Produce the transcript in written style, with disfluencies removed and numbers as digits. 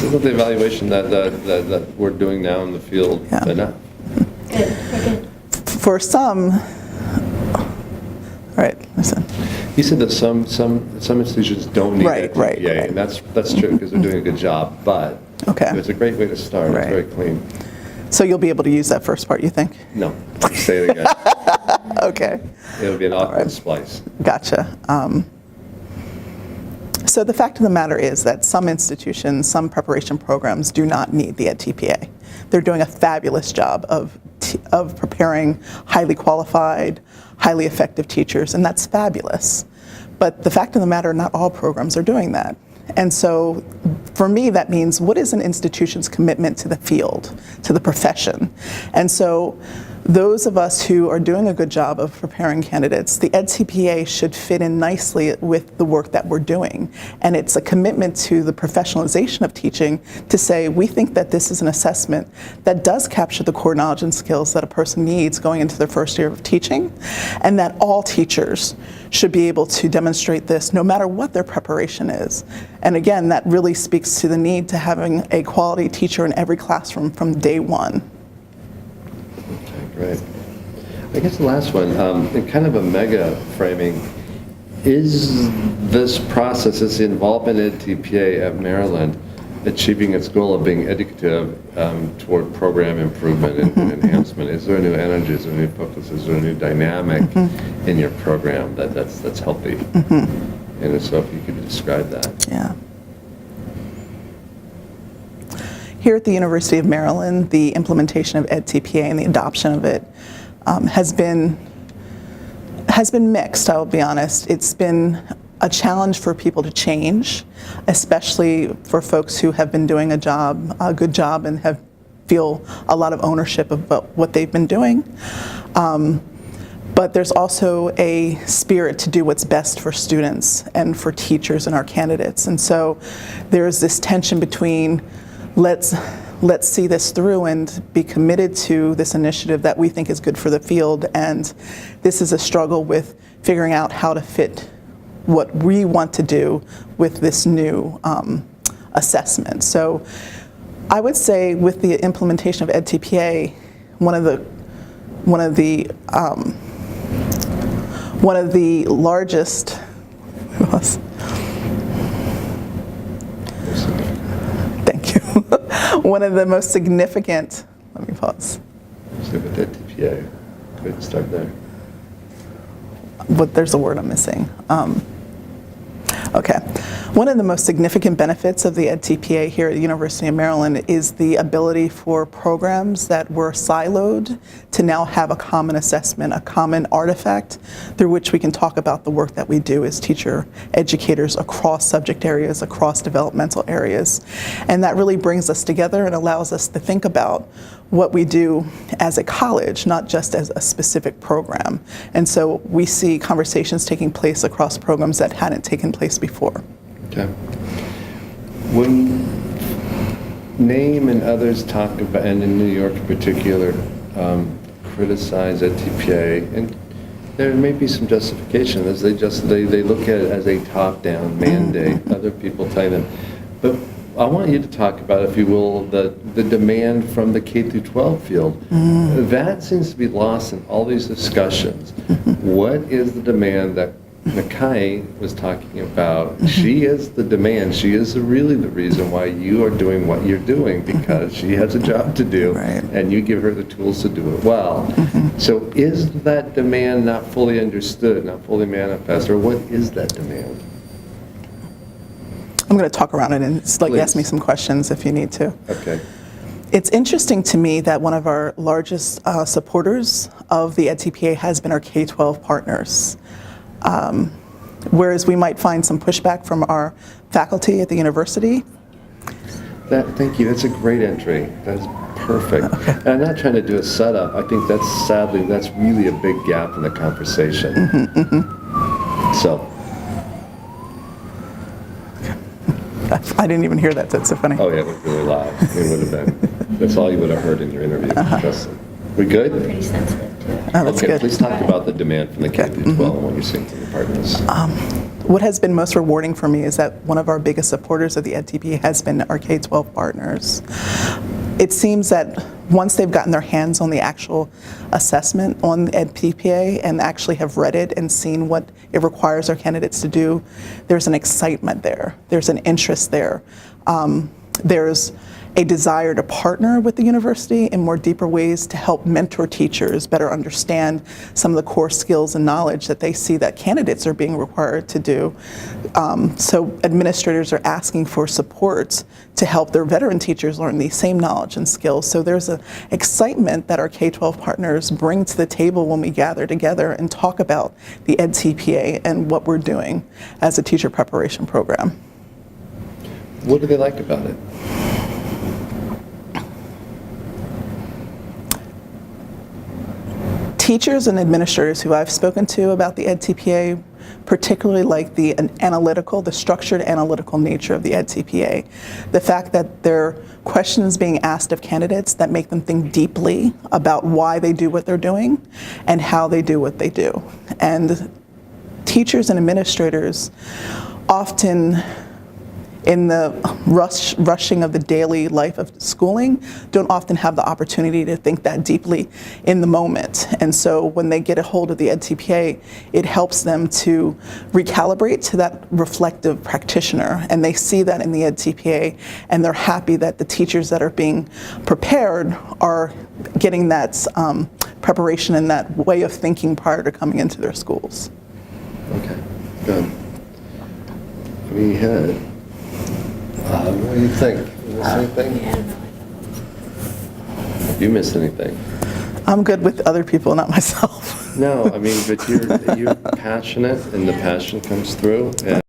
Isn't the evaluation that we're doing now in the field enough? Good. For some, all right, listen. You said that some institutions don't need Right, that right, TPA, right. and that's true because they're doing a good job, but Okay. it's a great way to start. Right. It's very clean. So you'll be able to use that first part, you think? No, say it again. Okay, It'll be an awkward splice. gotcha. So the fact of the matter is that some institutions, some preparation programs do not need the EdTPA. They're doing a fabulous job of preparing highly qualified, highly effective teachers, and that's fabulous. But the fact of the matter, not all programs are doing that. And so for me, that means what is an institution's commitment to the field, to the profession? And so those of us who are doing a good job of preparing candidates, the EdTPA should fit in nicely with the work that we're doing. And it's a commitment to the professionalization of teaching to say, we think that this is an assessment that does capture the core knowledge and skills that a person needs going into their first year of teaching, and that all teachers should be able to demonstrate this no matter what their preparation is. And again, that really speaks to the need to having a quality teacher in every classroom from day one. Great. I guess the last one, in kind of a mega framing, is this process, this involvement in TPA at Maryland, achieving its goal of being educative toward program improvement and enhancement? Is there a new energy, is there a new focus, is there a new dynamic in your program that's healthy? And so if you could describe that. Yeah. Here at the University of Maryland, the implementation of EdTPA and the adoption of it has been mixed, I'll be honest. It's been a challenge for people to change, especially for folks who have been doing a good job and feel a lot of ownership about what they've been doing. But there's also a spirit to do what's best for students and for teachers and our candidates. And so there's this tension between let's see this through and be committed to this initiative that we think is good for the field. And this is a struggle with figuring out how to fit what we want to do with this new assessment. So I would say with the implementation of EdTPA, one of the largest, thank you, one of the most significant, let me pause. So with EdTPA, go ahead and start there. But there's a word I'm missing. Okay. One of the most significant benefits of the EdTPA here at the University of Maryland is the ability for programs that were siloed to now have a common assessment, a common artifact through which we can talk about the work that we do as teacher educators across subject areas, across developmental areas. And that really brings us together and allows us to think about what we do as a college, not just as a specific program. And so we see conversations taking place across programs that hadn't taken place before. Okay. When NAME and others talk about, and in New York in particular, criticize EdTPA, and there may be some justification as they look at it as a top-down mandate. Other people tell them, but I want you to talk about, if you will, the demand from the K through 12 field. That seems to be lost in all these discussions. What is the demand that Nakai was talking about? She is the demand. She is really the reason why you are doing what you're doing, because she has a job to do, Right. and you give her the tools to do it well. So is that demand not fully understood, not fully manifest, or what is that demand? I'm going to talk around it and ask Please. me some questions if you need to. Okay. It's interesting to me that one of our largest supporters of the EdTPA has been our K-12 partners. Whereas we might find some pushback from our faculty at the university. Thank you. That's a great entry. That's perfect. Okay. And I'm not trying to do a setup. I think that's really a big gap in the conversation. So. I didn't even hear that. That's so funny. Oh yeah, it was really loud. It would have been. That's all you would have heard in your interview. Trust me. We good? We're pretty sensitive to it. Oh, that's okay, good. please talk about the demand from the K through 12 and what you're seeing from the partners. What has been most rewarding for me is that one of our biggest supporters of the EdTPA has been our K-12 partners. It seems that once they've gotten their hands on the actual assessment on the EdTPA and actually have read it and seen what it requires our candidates to do, there's an excitement there. There's an interest there. There's a desire to partner with the university in more deeper ways to help mentor teachers better understand some of the core skills and knowledge that they see that candidates are being required to do. So administrators are asking for support to help their veteran teachers learn these same knowledge and skills. So there's an excitement that our K-12 partners bring to the table when we gather together and talk about the EdTPA and what we're doing as a teacher preparation program. What do they like about it? Teachers and administrators who I've spoken to about the EdTPA particularly like the structured analytical nature of the EdTPA. The fact that there are questions being asked of candidates that make them think deeply about why they do what they're doing and how they do what they do. And teachers and administrators often, in the rushing of the daily life of schooling, don't often have the opportunity to think that deeply in the moment. And so when they get a hold of the EdTPA, it helps them to recalibrate to that reflective practitioner. And they see that in the EdTPA, and they're happy that the teachers that are being prepared are getting that preparation and that way of thinking prior to coming into their schools. Okay, good. We had, what do you think? You miss anything? You miss anything? I'm good with other people, not myself. No, I mean, but you're passionate, and the passion comes through. And